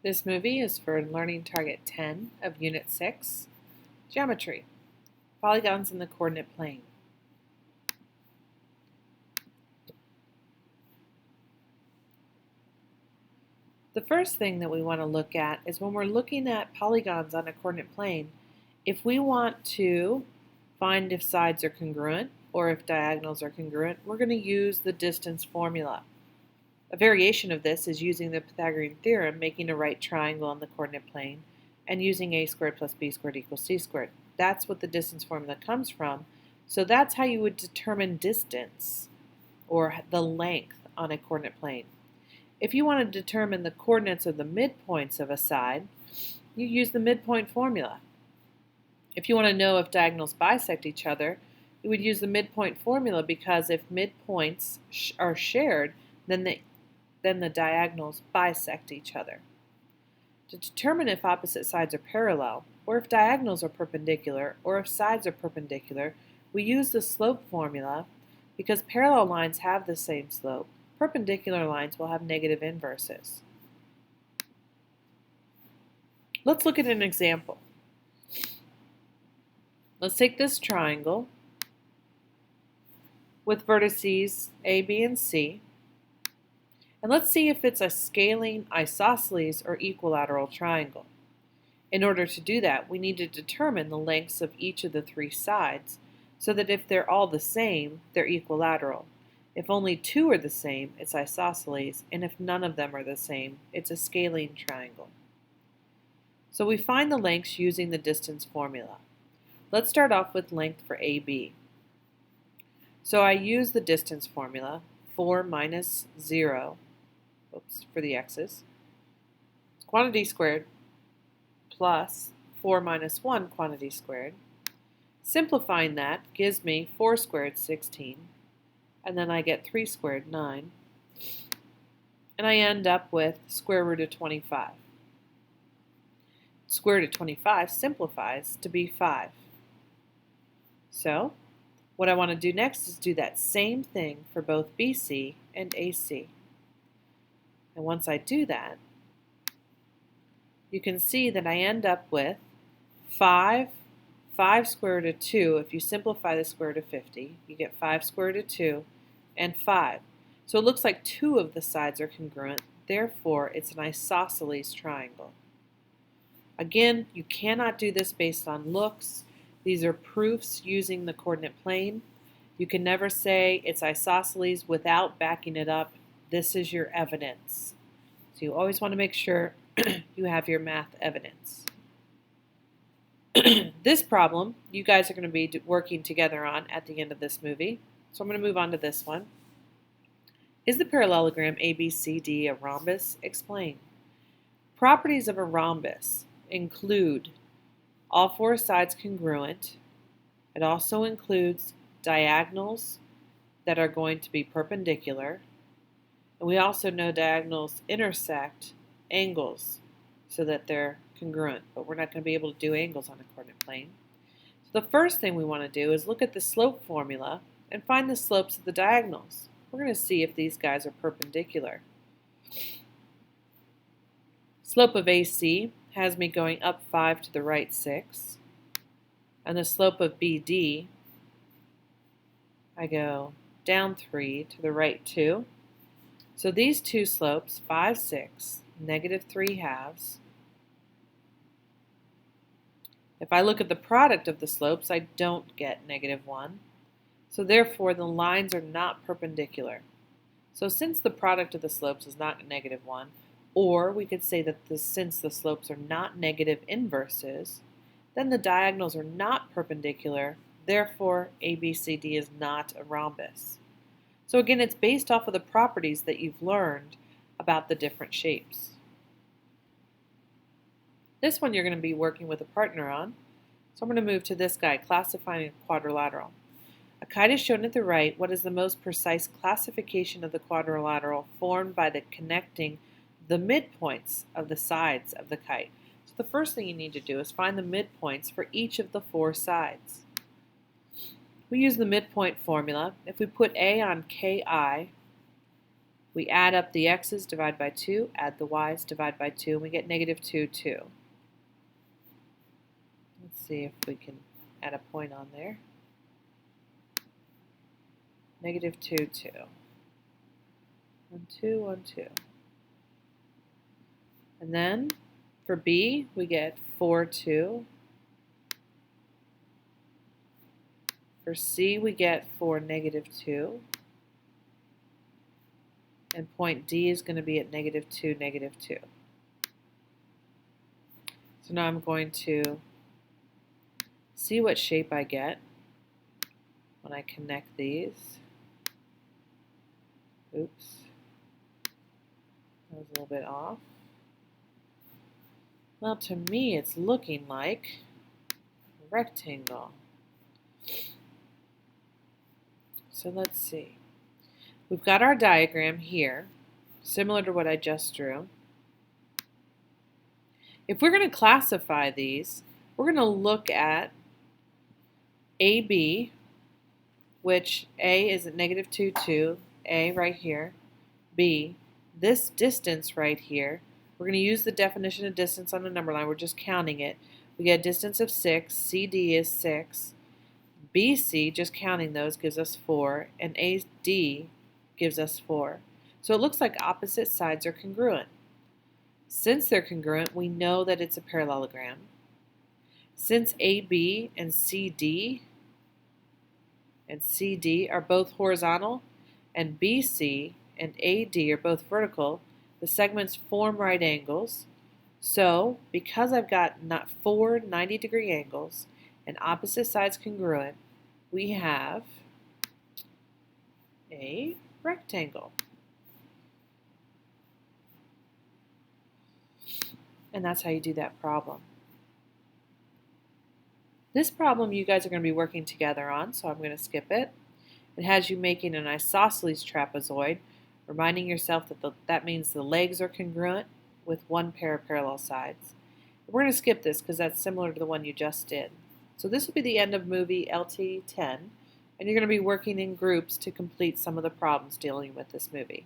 This movie is for Learning Target 10 of Unit 6, Geometry, Polygons in the Coordinate Plane. The first thing that we want to look at is when we're looking at polygons on a coordinate plane, if we want to find if sides are congruent or if diagonals are congruent, we're going to use the distance formula. A variation of this is using the Pythagorean theorem, making a right triangle on the coordinate plane, and using a squared plus b squared equals c squared. That's what the distance formula comes from. So that's how you would determine distance, or the length, on a coordinate plane. If you want to determine the coordinates of the midpoints of a side, you use the midpoint formula. If you want to know if diagonals bisect each other, you would use the midpoint formula, because if midpoints are shared, then the diagonals bisect each other. To determine if opposite sides are parallel, or if diagonals are perpendicular, or if sides are perpendicular, we use the slope formula, because parallel lines have the same slope. Perpendicular lines will have negative inverses. Let's look at an example. Let's take this triangle with vertices A, B, and C. And let's see if it's a scaling, isosceles, or equilateral triangle. In order to do that, we need to determine the lengths of each of the three sides, so that if they're all the same, they're equilateral. If only two are the same, it's isosceles, and if none of them are the same, it's a scaling triangle. So we find the lengths using the distance formula. Let's start off with length for AB. So I use the distance formula, 4 minus 0, for the x's, quantity squared, plus 4 minus 1 quantity squared. Simplifying that gives me 4 squared, 16, and then I get 3 squared, 9, and I end up with square root of 25. Square root of 25 simplifies to be 5. So what I want to do next is do that same thing for both BC and AC. And once I do that, you can see that I end up with 5 square root of 2. If you simplify the square root of 50, you get 5 square root of 2 and 5. So it looks like two of the sides are congruent. Therefore, it's an isosceles triangle. Again, you cannot do this based on looks. These are proofs using the coordinate plane. You can never say it's isosceles without backing it up. This is your evidence. So you always want to make sure you have your math evidence. This problem, you guys are going to be working together on at the end of this movie. So I'm going to move on to this one. Is the parallelogram ABCD a rhombus? Explain. Properties of a rhombus include all four sides congruent. It also includes diagonals that are going to be perpendicular. And we also know diagonals intersect angles so that they're congruent, but we're not going to be able to do angles on a coordinate plane. So the first thing we want to do is look at the slope formula and find the slopes of the diagonals. We're going to see if these guys are perpendicular. Slope of AC has me going up 5 to the right 6. And the slope of BD, I go down 3 to the right 2. So these two slopes, 5, 6, negative 3 halves. If I look at the product of the slopes, I don't get negative 1. So therefore, the lines are not perpendicular. So since the product of the slopes is not negative 1, or we could say that since the slopes are not negative inverses, then the diagonals are not perpendicular. Therefore, ABCD is not a rhombus. So again, it's based off of the properties that you've learned about the different shapes. This one you're going to be working with a partner on. So I'm going to move to this guy, classifying a quadrilateral. A kite is shown at the right. What is the most precise classification of the quadrilateral formed by the connecting the midpoints of the sides of the kite? So the first thing you need to do is find the midpoints for each of the four sides. We use the midpoint formula. If we put A on KI, We add up the x's, divide by 2, add the y's, divide by 2, and we get negative 2, 2. Let's see if we can add a point on there. Negative 2, 2. 1, 2, 1, 2. And then for B, we get 4, 2. For C, we get 4, negative 2. And point D is going to be at negative 2, negative 2. So now I'm going to see what shape I get when I connect these. Oops. That was a little bit off. Well, to me, it's looking like a rectangle. So let's see. We've got our diagram here, similar to what I just drew. If we're going to classify these, we're going to look at AB, which A is at negative 2, 2, A right here, B, this distance right here, we're going to use the definition of distance on the number line, we're just counting it. We get a distance of 6, CD is 6, BC, just counting those, gives us 4, and AD gives us 4. So it looks like opposite sides are congruent. Since they're congruent, we know that it's a parallelogram. Since AB and CD are both horizontal, and BC and AD are both vertical, the segments form right angles. So, because I've got 4 90-degree angles and opposite sides congruent, we have a rectangle. And that's how you do that problem. This problem you guys are going to be working together on, so I'm going to skip it. It has you making an isosceles trapezoid, reminding yourself that that means the legs are congruent with one pair of parallel sides. We're going to skip this because that's similar to the one you just did. So this will be the end of movie LT10, and you're going to be working in groups to complete some of the problems dealing with this movie.